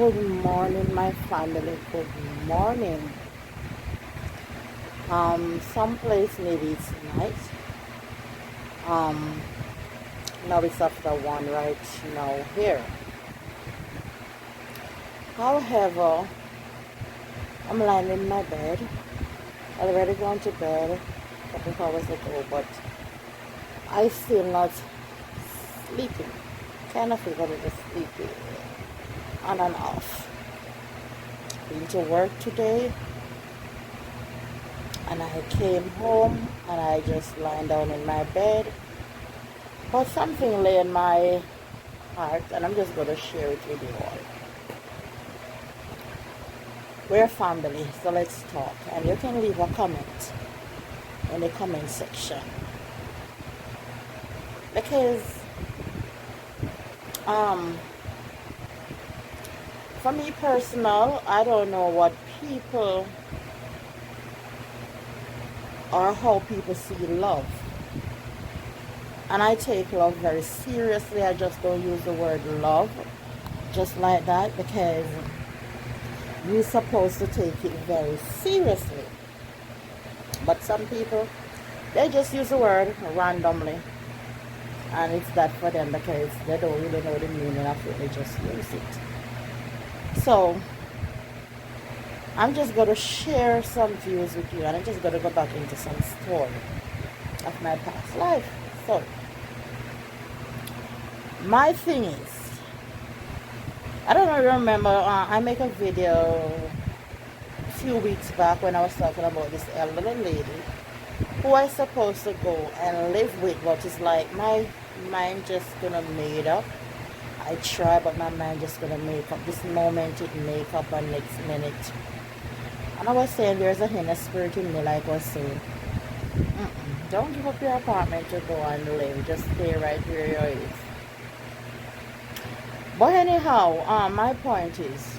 Good morning, my family. Good morning. Someplace maybe it's night. Um, Now it's after one right now here. However, I'm lying in my bed. I already gone to bed a couple of hours ago, but I still not sleeping. Kind of feel a little sleepy on and off. Been to work today, and I came home and I just lying down in my bed. But something lay in my heart, and I'm just going to share it with you all. We're family, so let's talk. And you can leave a comment in the comment section. Because um, for me personal, I don't know what people or how people see love. And I take love very seriously. I just don't use the word love just like that, because you're supposed to take it very seriously. But some people, they just use the word randomly. And it's that for them because they don't really know the meaning of it. They just use it. So, I'm just going to share some views with you. And I'm just going to go back into some story of my past life. So, my thing is, I don't know if you remember, I make a video a few weeks back when I was talking about this elderly lady who I supposed to go and live with, but it's like my mind just gonna made up. I try, but my mind just gonna make up. This moment it make up, and next minute. And I was saying there's a inner spirit in me, like I was saying, don't give up your apartment to go and live. Just stay right where you is. But anyhow, my point is,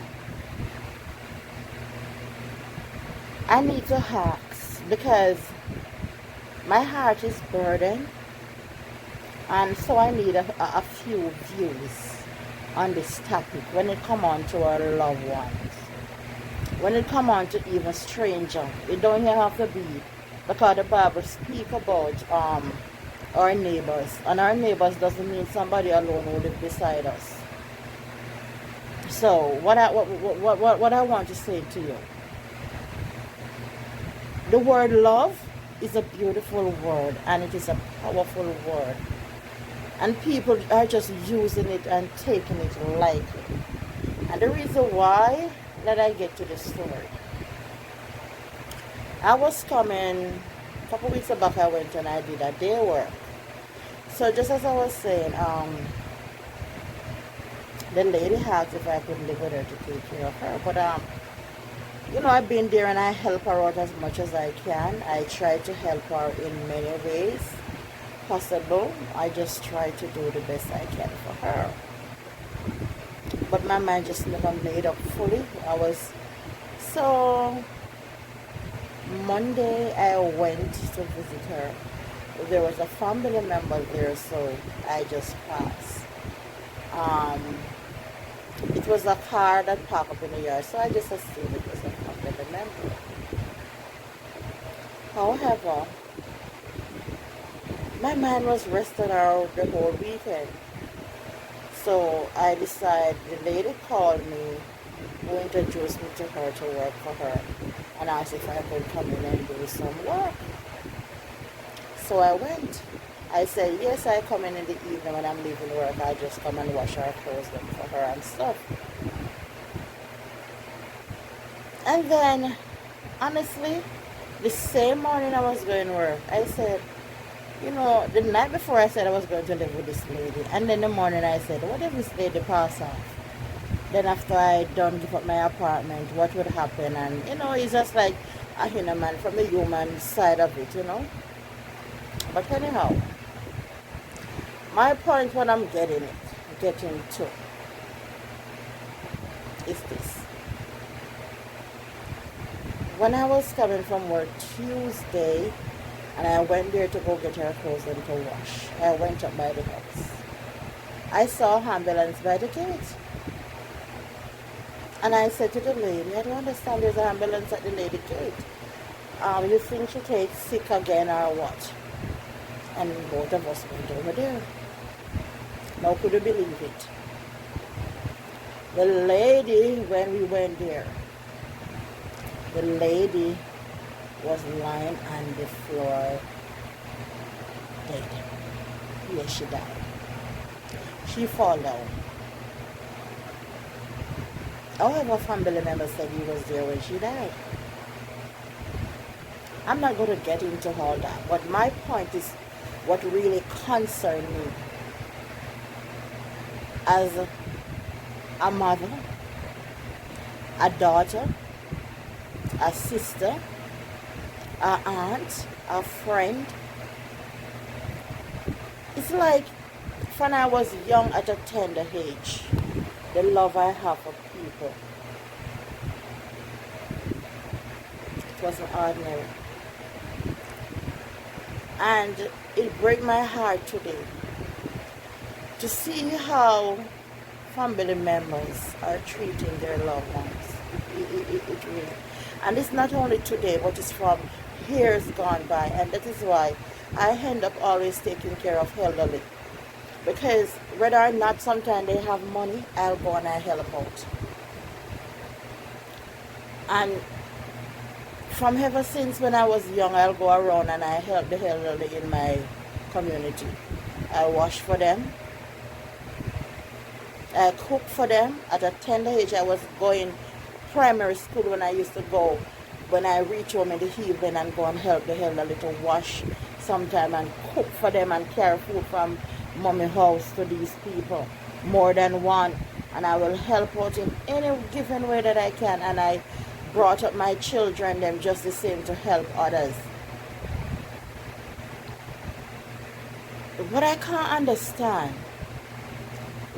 I need to ask because my heart is burdened, and so I need a few views on this topic when it come on to our loved ones, when it come on to even stranger. It don't even have to be, because the Bible speak about our neighbors, and our neighbors doesn't mean somebody alone who live beside us. So what I want to say to you, the word love is a beautiful word, and it is a powerful word, and people are just using it and taking it lightly. And the reason why, let I get to the story. I was coming a couple weeks back. I went and I did a day work. So just as I was saying, the lady asked if I could live with her to take care of her. But I've been there and I help her out as much as I can. I try to help her in many ways possible. I just try to do the best I can for her. But my mind just never made up fully. So Monday I went to visit her. There was a family member there, so I just passed. It was a car that parked up in the yard, so I just assumed it was a family member. However, my mind was resting out the whole weekend. So I decided, the lady called me, who introduced me to her to work for her, and asked if I could come in and do some work. So I went. I said, yes, I come in the evening when I'm leaving work. I just come and wash her clothes for her and stuff. And then, honestly, the same morning I was going to work, I said, the night before I said I was going to live with this lady. And then the morning I said, what if this lady pass off? Then after I done give up my apartment, what would happen? And, it's just like a human, from the human side of it. But anyhow, my point, what I'm getting to, is this. When I was coming from work Tuesday, and I went there to go get her clothes and to wash, I went up by the house. I saw an ambulance by the gate. And I said to the lady, I don't understand, there's an ambulance at the lady gate. You think she takes sick again or what? And both of us went over there. Now could you believe it? The lady, when we went there, the lady was lying on the floor dead. Yes, she died. She fall down. However, family member said he was there when she died. I'm not going to get into all that, but my point is what really concerned me as a mother, a daughter, a sister, a aunt, a friend. It's like when I was young at a tender age, the love I have for people, it wasn't ordinary. And it breaks my heart today to see how family members are treating their loved ones. It really. And it's not only today, but it's from years gone by. And that is why I end up always taking care of elderly. Because whether or not sometimes they have money, I'll go and I help out. And from ever since when I was young, I'll go around and I help the elderly in my community. I wash for them. I cook for them. At a tender age, I was going primary school when I used to go, when I reach home in the evening and go and help the elderly to wash sometime and cook for them and carry food from mommy house to these people, more than one. And I will help out in any given way that I can. And I brought up my children, them just the same, to help others. What I can't understand,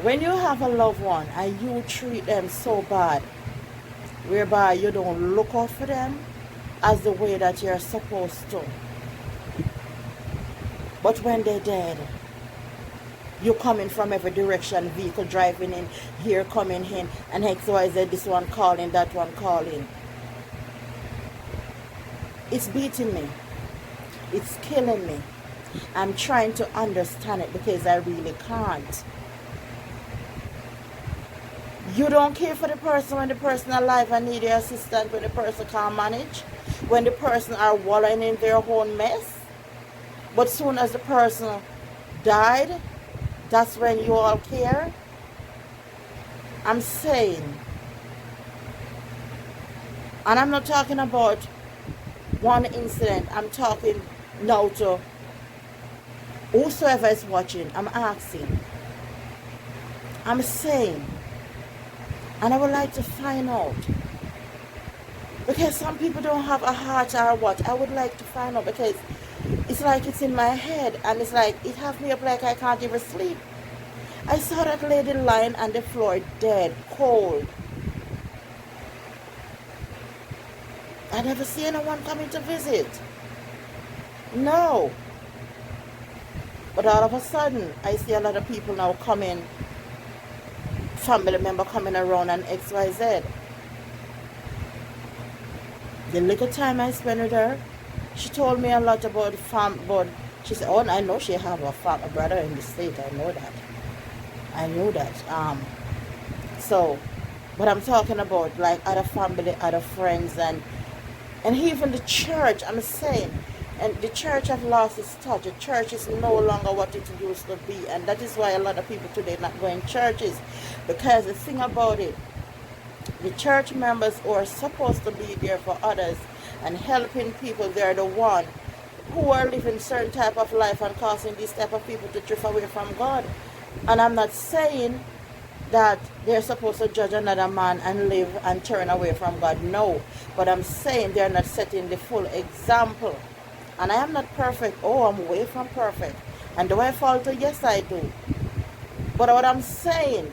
when you have a loved one and you treat them so bad, whereby you don't look out for them as the way that you're supposed to. But when they're dead, you coming from every direction, vehicle driving in, here coming in, and XYZ, this one calling, that one calling. It's beating me. It's killing me. I'm trying to understand it because I really can't. You don't care for the person when the person is alive and need your assistance, when the person can't manage, when the person are wallowing in their own mess. But soon as the person died, that's when you all care. I'm saying, and I'm not talking about one incident, I'm talking now to whosoever is watching. I'm asking, I'm saying, and I would like to find out, because some people don't have a heart or what. I would like to find out, because it's like it's in my head, and it's like it has me up like I can't even sleep. I saw that lady lying on the floor dead, cold. I never see anyone coming to visit. No. But all of a sudden, I see a lot of people now coming, family member coming around and XYZ. The little time I spent with her, she told me a lot about but she said, oh, I know she have a brother in the state. I know that. I knew that. So, but I'm talking about like other family, other friends, and even the church. I'm saying, and the church have lost its touch. The church is no longer what it used to be, and that is why a lot of people today not going churches, because the thing about it, the church members who are supposed to be there for others and helping people, they're the one who are living certain type of life and causing these type of people to drift away from God. And I'm not saying that they're supposed to judge another man and live and turn away from God. No. But I'm saying they're not setting the full example. And I am not perfect. Oh, I'm way from perfect. And do I falter? Yes, I do. But what I'm saying,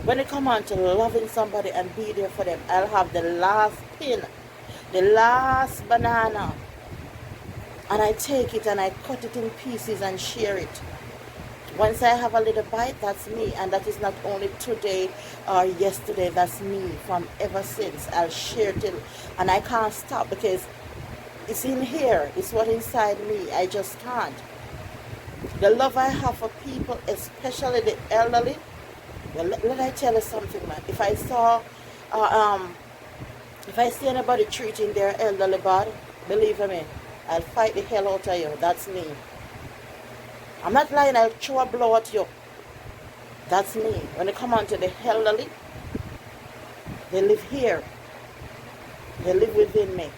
when it comes on to loving somebody and be there for them, I'll have the last pin, the last banana, and I take it and I cut it in pieces and share it Once I have a little bite, that's me. And that is not only today or yesterday, that's me from ever since. I'll share till, and I can't stop because it's in here. It's what inside me. I just can't. The love I have for people, especially the elderly. Well, let I tell you something, man. Uh, um, if I see anybody treating their elderly bad, believe me, I'll fight the hell out of you. That's me. I'm not lying. I'll throw a blow at you. That's me. When it come on to the elderly, they live here. They live within me.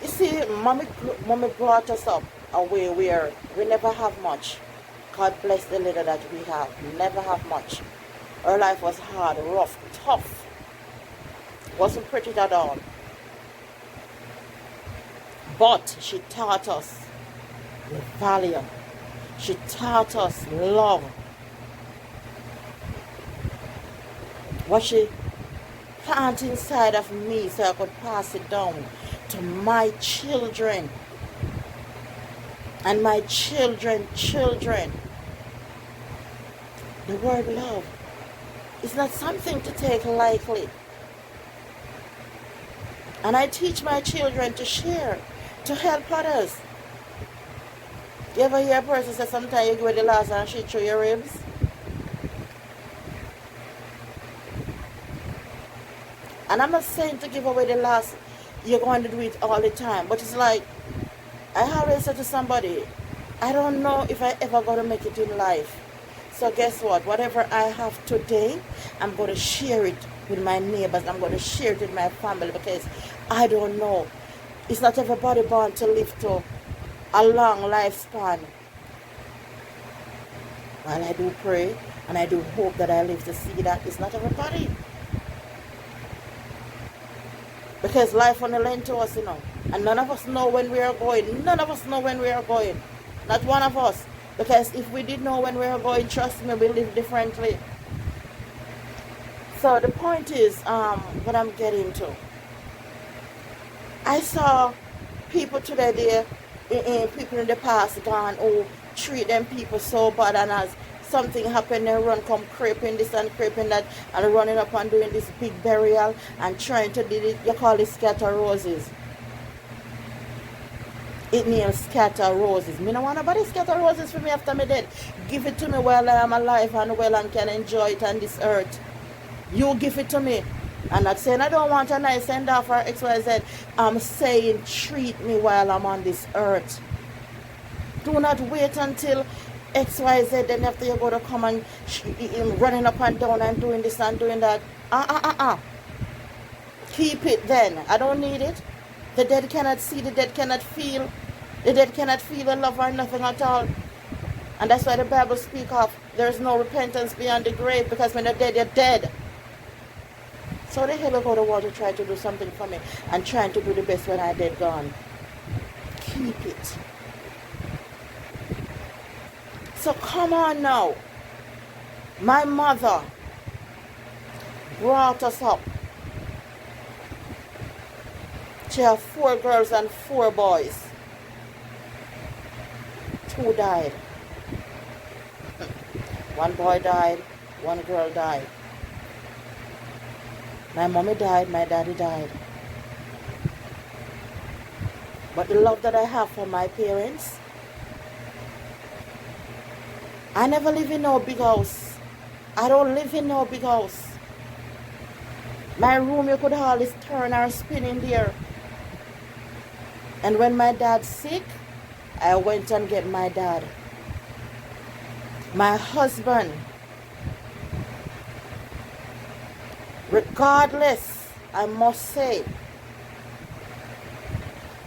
You see, mommy brought us up a way where we never have much. God bless the little that we have. We never have much. Her life was hard, rough, tough. Wasn't pretty at all. But she taught us the value. She taught us love. What she planted inside of me so I could pass it down to my children. And my children. The word love is not something to take lightly. And I teach my children to share, to help others. You ever hear a person say sometimes you give the last and shit through your ribs? And I'm not saying to give away the last, you're going to do it all the time. But it's like, I always say to somebody, I don't know if I ever going to make it in life. So guess what? Whatever I have today, I'm going to share it with my neighbors. I'm going to share it with my family because I don't know. It's not everybody born to live to a long lifespan. While I do pray and I do hope that I live to see that, it's not everybody. Because life only lent to us, And none of us know when we are going. None of us know when we are going. Not one of us. Because if we did know when we are going, trust me, we live differently. So the point is, what I'm getting to. I saw people today there, people in the past gone who treat them people so bad, and as something happened, they run come creeping this and creeping that, and running up and doing this big burial and trying to do it. You call it scatter roses. It means scatter roses. Me no want nobody scatter roses for me after me dead. Give it to me while I am alive and well and can enjoy it on this earth. You give it to me. I'm not saying I don't want a nice send off or XYZ. I'm saying treat me while I'm on this earth. Do not wait until XYZ, then after you go to come and running up and down and doing this and doing that. Keep it then. I don't need it. The dead cannot see, the dead cannot feel. The dead cannot feel the love or nothing at all. And that's why the Bible speaks of there's no repentance beyond the grave, because when you're dead, you're dead. So the hell I go to war to try to do something for me and trying to do the best when I'm dead gone. Keep it. So come on now. My mother brought us up. She had 4 girls and 4 boys. 2 died. 1 boy died, 1 girl died. My mommy died, my daddy died. But the love that I have for my parents, I never live in no big house. I don't live in no big house. My room, you could always turn or spin in there. And when my dad's sick, I went and get my dad. My husband, regardless, I must say,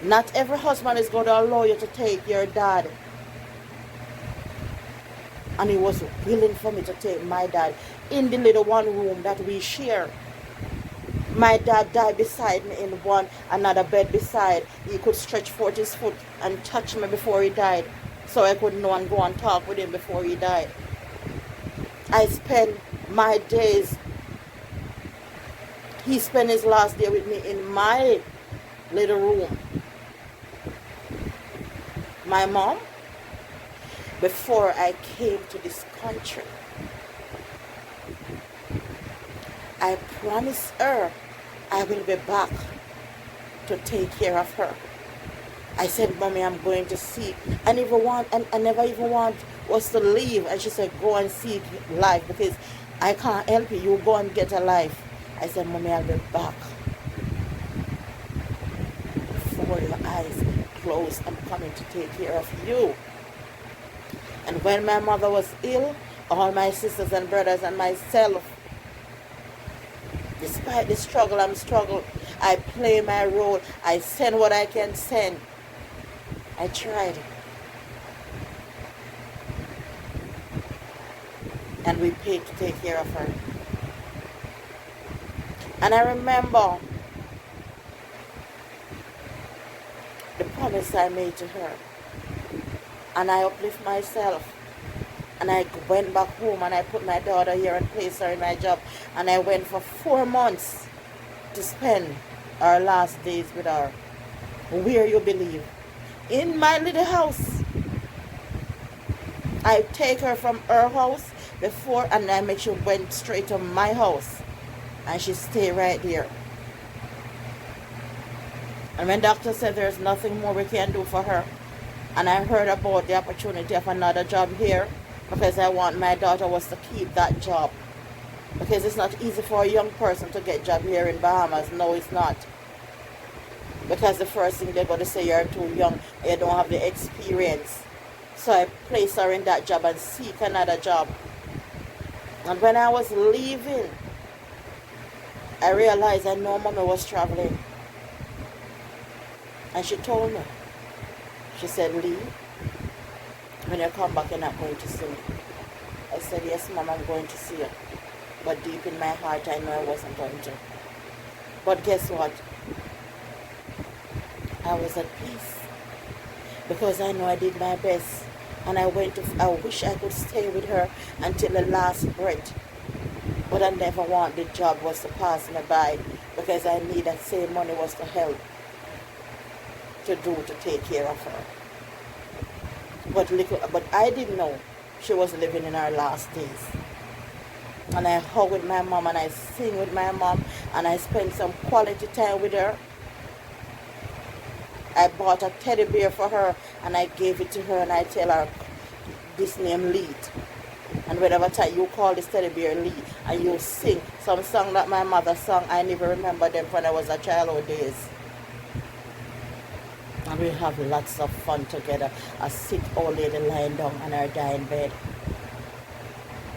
not every husband is going to allow you to take your dad. And he was willing for me to take my dad in the little one room that we share. My dad died beside me in another bed beside. He could stretch forth his foot and touch me before he died, so I could know and go and talk with him before he died. I spent my days, he spent his last day with me in my little room. My mom, before I came to this country, I promised her I will be back to take care of her. I said, Mommy, I'm going to seek. I never even want us to leave. And she said, go and seek life because I can't help you. You go and get a life. I said, Mommy, I'll be back. Before your eyes close, I'm coming to take care of you. And when my mother was ill, all my sisters and brothers and myself, despite the struggle I play my role. I send what I can send. I tried. And we paid to take care of her. And I remember the promise I made to her. And I uplift myself. And I went back home and I put my daughter here and placed her in my job. And I went for 4 months to spend our last days with her. Where you believe? In my little house. I take her from her house before and I make sure she went straight to my house. And she stayed right there. And when doctor said there's nothing more we can do for her, and I heard about the opportunity of another job here, because I want my daughter was to keep that job. Because it's not easy for a young person to get a job here in Bahamas. No, it's not. Because the first thing they're going to say, you're too young, you don't have the experience. So I placed her in that job and seek another job. And when I was leaving, I realized I know Mommy was traveling. And she told me, she said, Lee, when you come back, you're not going to see me. I said, yes, Mom, I'm going to see you. But deep in my heart, I know I wasn't going to. But guess what? I was at peace. Because I know I did my best. And I wish I could stay with her until the last breath. But I never want the job was to pass me by. Because I need that same money was to help. To take care of her. But I didn't know she was living in her last days. And I hug with my mom and I sing with my mom and I spend some quality time with her. I bought a teddy bear for her and I gave it to her and I tell her this name Lee. And whenever time you call this teddy bear Lee and you sing some song that my mother sang, I never remember them when I was a childhood days. And we have lots of fun together. A sick old lady lying down on her dying bed.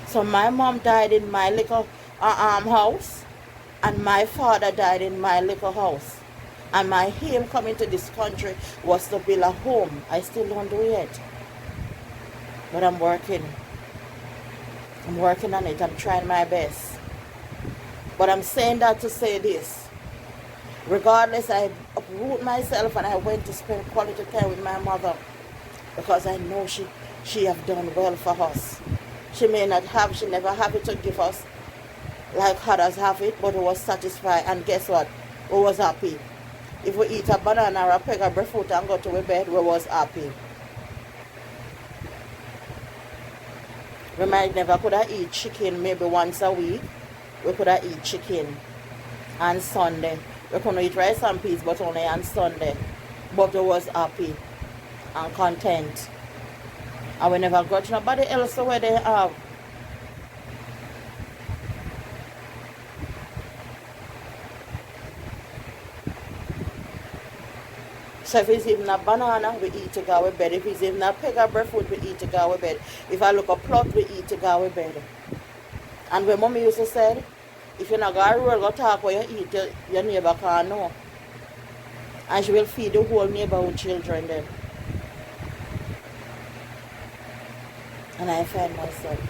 So my mom died in my little house. And my father died in my little house. And my aim coming to this country was to build a home. I still don't do it. But I'm working. I'm working on it. I'm trying my best. But I'm saying that to say this. Regardless, I uproot myself and I went to spend quality time with my mother because I know she have done well for us. She may not have, she never have it to give us like others have it, but we was satisfied. And guess what? We was happy. If we eat a banana or a peg of breadfruit and go to our bed, we was happy. We might never could have eat chicken maybe once a week. We could have eat chicken on Sunday. We couldn't eat rice and peas, but only on Sunday. But we was happy and content. And we never grudge nobody else where they have. So if it's even a banana, we eat to go to bed. If it's even a peg of breadfruit, we eat to go to bed. If I look a plot, we eat to go to bed. And when Mommy used to say, if you're not going to roll, go talk where you eat, your neighbor can't know. And she will feed the whole neighborhood children then. And I find myself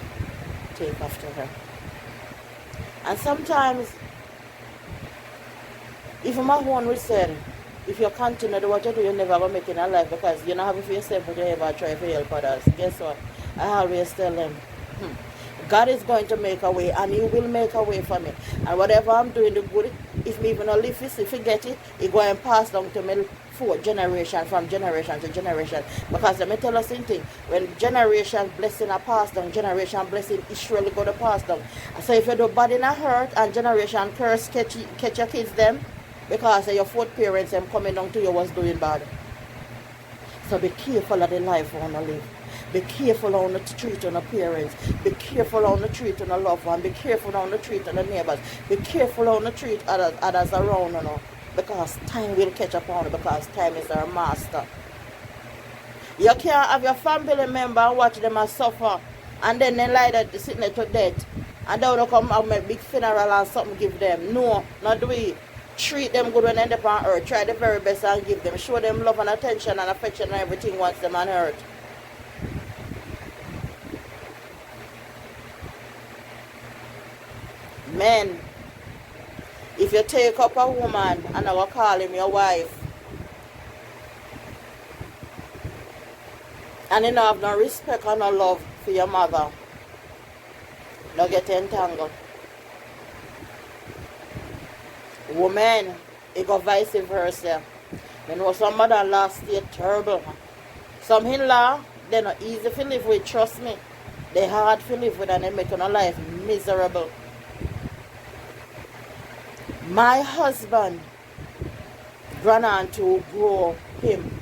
take after her. And sometimes, even my own will say, if you continue to do what you do, you're never going to make it in life because you don't have it for yourself, but you ever try to help others. Guess what? I always tell them, God is going to make a way and He will make a way for me. And whatever I'm doing the good, if me even live this, if He get it, He go and pass down to my forth generation from generation to generation. Because let me tell us something, when generation blessing are passed down, generation blessing is surely going to pass down. So if you do bad in a hurt and generation curse catch your kids them, because your fourth parents them coming down to you was doing bad. So be careful of the life you want to live. Be careful how you treat on the parents. Be careful how you treat on the loved one. Be careful how you treat on the neighbors. Be careful how you treat others around you know. Because time will catch up on you, because time is our master. You can't have your family member and watch them suffer and then they lie that they're sitting there to death. And they will come and make big funeral and something give them. No, not do it. Treat them good when they end up on earth. Try the very best and give them. Show them love and attention and affection and everything once them on earth. Men, if you take up a woman and I will call him your wife, and you don't have no respect or no love for your mother, don't get entangled. Women, it go vice versa. You know some mother-in-law stay terrible. Some in-law, they're not easy to live with, trust me. They're hard to live with and they make your life miserable. My husband ran on to grow him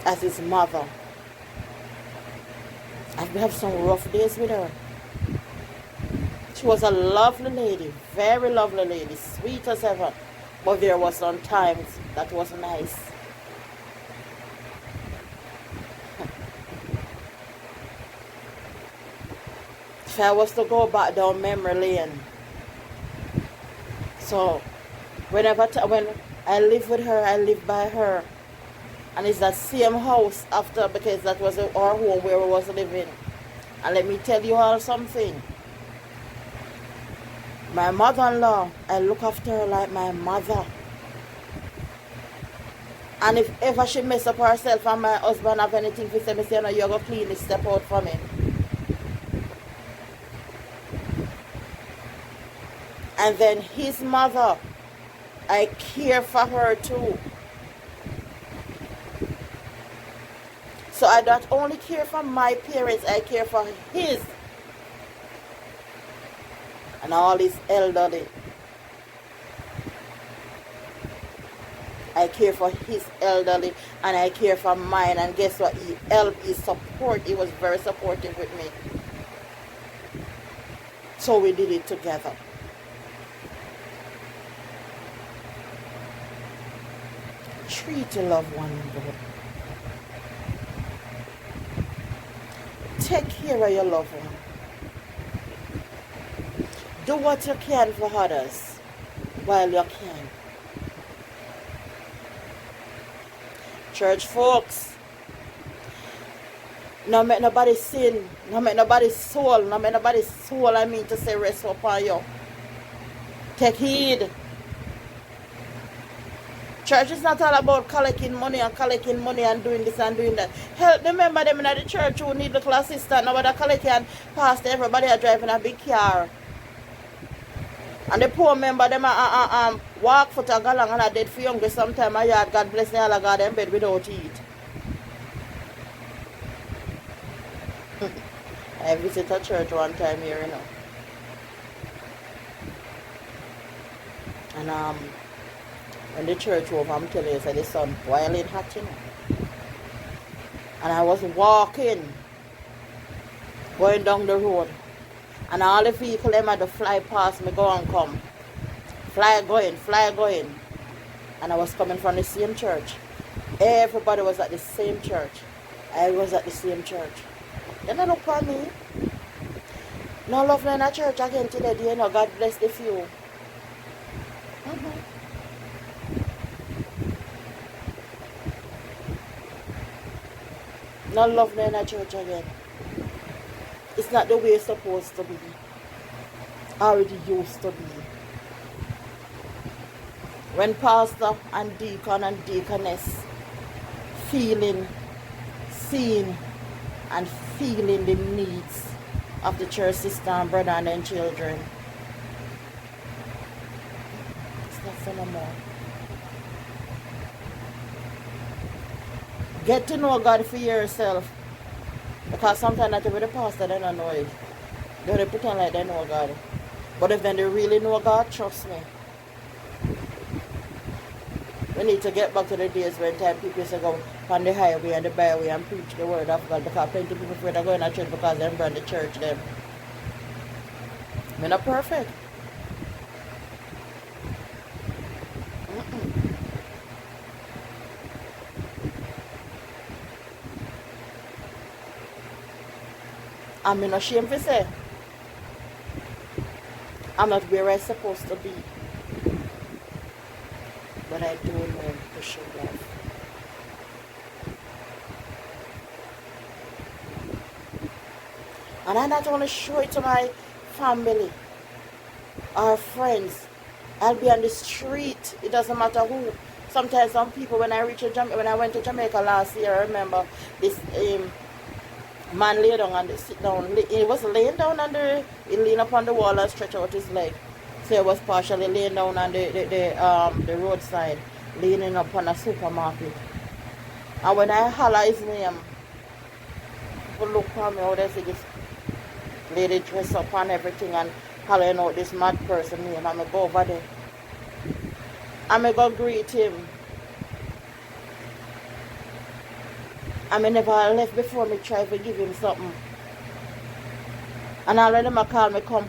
as his mother. I've had some rough days with her. She was a lovely lady, very lovely lady, sweet as ever. But there was some times that was nice. If I was to go back down memory lane, so when I live with her, I live by her. And it's that same house after, because that was our home where we was living. And let me tell you all something. My mother-in-law, I look after her like my mother. And if ever she mess up herself and my husband have anything to say, me say, no, you're going to clean this, step out for me. And then his mother, I care for her too. So I don't only care for my parents, I care for his. And all his elderly. I care for his elderly and I care for mine. And guess what? He helped, he support. He was very supportive with me. So we did it together. Treat your loved one good. Take care of your loved one. Do what you can for others while you can. Church folks, no make nobody sin, no make nobody's soul, no make nobody's soul, I mean to say, rest upon you. Take heed. Church is not all about collecting money and doing this and doing that. Help the member them in the church who need little assistance. Nobody collect and pass to everybody are driving a big car. And the poor member them walk for a galang and a dead for younger sometime a yard. God bless them all, God in bed without eat. I visit a church one time here, you know. And when the church over, I'm telling you, so the sun boiling hot, you know. And I was walking, going down the road. And all the vehicles them had to fly past me, go and come. Fly going. And I was coming from the same church. Everybody was at the same church. I was at the same church. Then they look at me. No love in a church again today, you know. God bless the few. No love in a church again. It's not the way it's supposed to be. Already used to be. When pastor and deacon and deaconess feeling, seeing and feeling the needs of the church sister and brother and their children, it's not so no more. Get to know God for yourself. Because sometimes not even the pastor, they don't know it. They pretend like they know God. But if then they really know God, trust me. We need to get back to the days when time people used to go on the highway and the byway and preach the word of God, because plenty of people afraid of going to church because they run the church them. We're not perfect. I'm not ashamed to say I'm not where I'm supposed to be. But I do know to show love. And I not only show it to my family, our friends. I'll be on the street. It doesn't matter who. Sometimes some people, when I went to Jamaica last year, I remember this man lay down and sit down. He was laying down he leaned up on the wall and stretched out his leg. So he was partially laying down on the roadside, leaning up on a supermarket. And when I holler his name, people look for me, how they see this lady dress up and everything and hollering out this mad person name. I'm going to go over there. I'm going to go greet him. I never left before me try to give him something. And already I call me, come.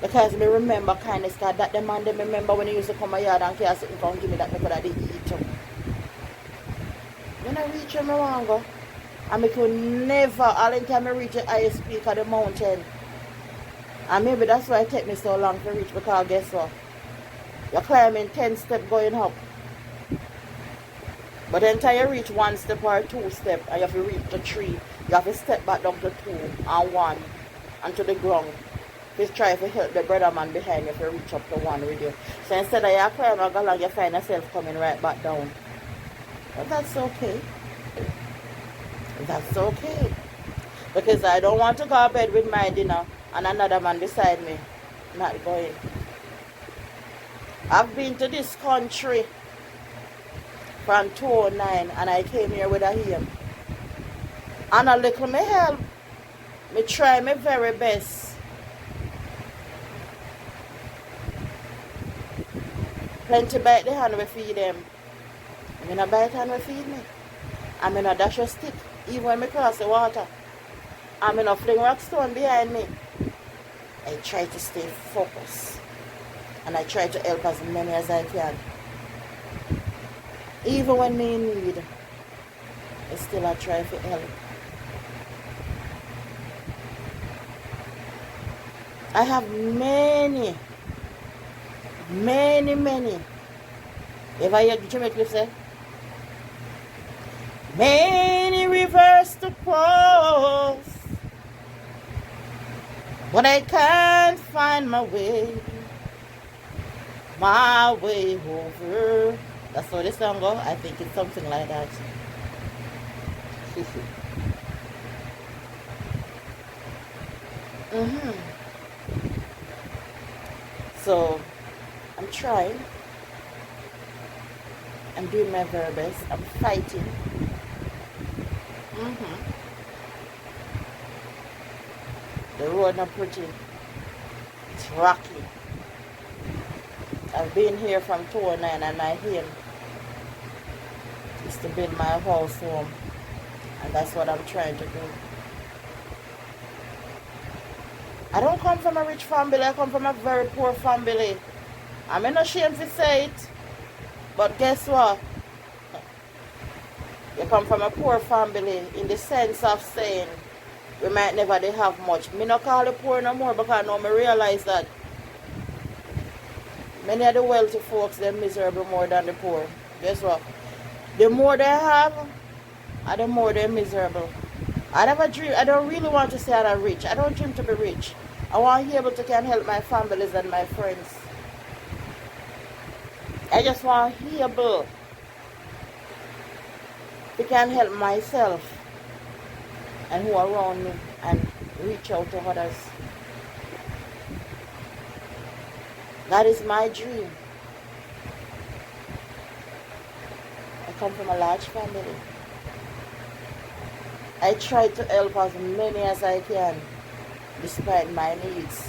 Because me remember kindness, because that the man, they remember when he used to come my yard and cast it and come give me that me could have eat him. When I reach him, I want to go. And I could never, all the time I reach the highest peak of the mountain. And maybe that's why it take me so long to reach, because guess what? You're climbing 10 steps going up. But then until you reach 1 step or 2 steps, and you have to reach the 3, you have to step back down to 2 and 1 and to the ground. Just try to help the brother man behind you if you reach up to 1 with you. So instead of you climbing along, you find yourself coming right back down. But that's okay. That's okay. Because I don't want to go to bed with my dinner and another man beside me not going. I've been to this country from 2009 and I came here with a aim. And a little me help. Me try my very best. Plenty bite the hand we feed them. I'm not bite hand we feed me. I'm not dash a stick even when me cross the water. I'm not fling rock stone behind me. I try to stay focused. And I try to help as many as I can. Even when me in need, I still I try to help. I have many. If I hear Jamaican say, many rivers to cross, but I can't find my way over. That's how the song goes. I think it's something like that. So, I'm trying. I'm doing my very best. I'm fighting. The road not pretty. It's rocky. I've been here from 2009 and my aim is to build my house home. And that's what I'm trying to do. I don't come from a rich family. I come from a very poor family. I'm not ashamed to say it. But guess what? You come from a poor family in the sense of saying we might never have much. Me not call it poor no more because now I realize that many of the wealthy folks, they're miserable more than the poor. Guess what? The more they have, the more they're miserable. I never dream. I don't really want to say I'm rich. I don't dream to be rich. I want to be able to can help my families and my friends. I just want to be able to can help myself and who are around me and reach out to others. That is my dream. I come from a large family. I try to help as many as I can, despite my needs.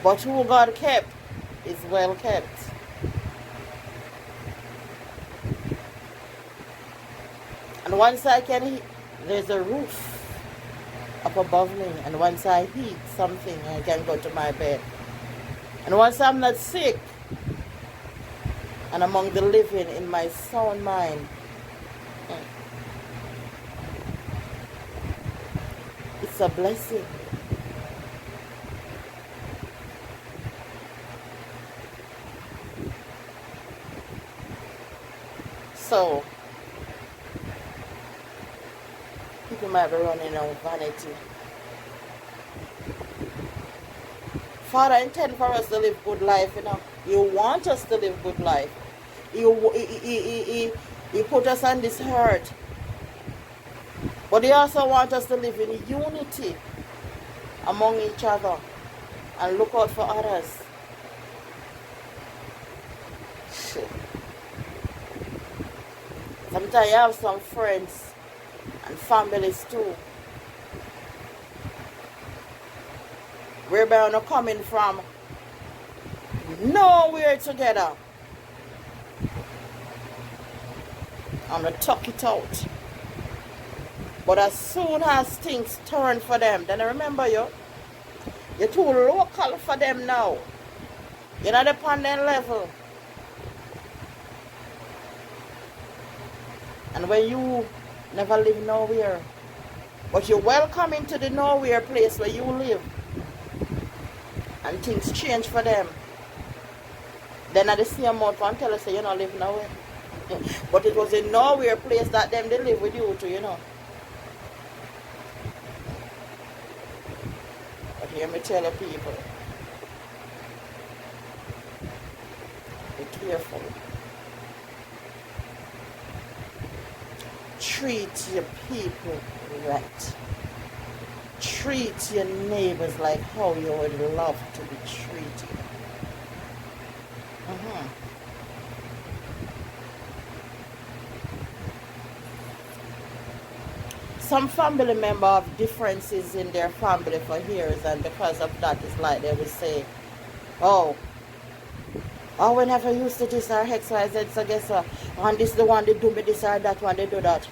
But who God kept is well kept. And once I can eat, there's a roof up above me. And once I eat something, I can go to my bed. And once I'm not sick, and among the living in my sound mind, it's a blessing. So, people might be running on vanity. Father intend for us to live good life, you know. You want us to live good life. He put us on this earth. But he also wants us to live in unity among each other and look out for others. Shit. Sometimes I have some friends and families too, whereby we're coming from nowhere together and we tuck it out. But as soon as things turn for them, then I remember you're too local for them now. You're not upon their level. And when you never live nowhere, but you're welcome into the nowhere place where you live, and things change for them, then at the same month one tell us you don't live nowhere. But it was in nowhere place that them they live with you too, you know. But hear me tell you people, be careful. Treat your people right. Treat your neighbors like how you would love to be treated. Some family members have differences in their family for years, and because of that, it's like they will say, oh, whenever I used to this or X, Y, Z, so guess what? And this the one they do me this or that one they do that.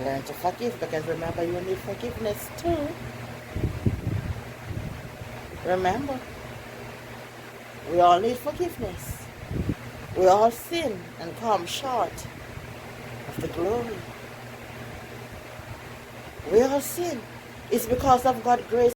Learn to forgive, because remember you need forgiveness too. Remember, we all need forgiveness. We all sin and come short of the glory. We all sin. It's because of God's grace